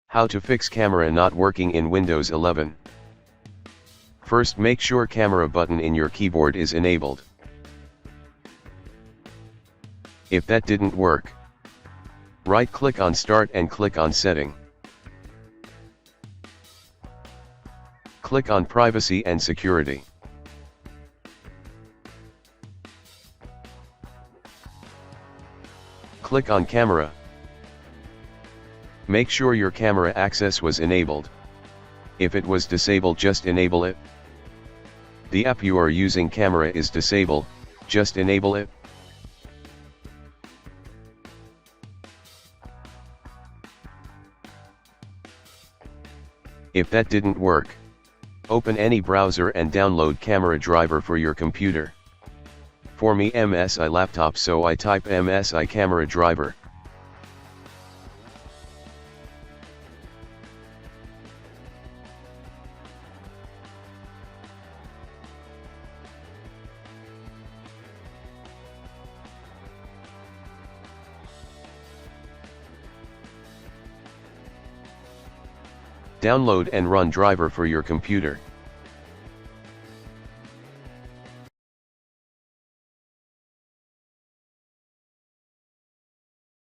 How to fix camera not working in Windows 11. First, make sure camera button in your keyboard is enabled. If that didn't work, right-click on Start and click on Setting. Click on Privacy and Security. Click on Camera. Make sure your camera access was enabled. If it was disabled, just enable it. The app you are using camera is disabled, just enable it. If that didn't work, open any browser and download camera driver for your computer. For me, MSI laptop, so I type MSI camera driver. Download and run driver for your computer.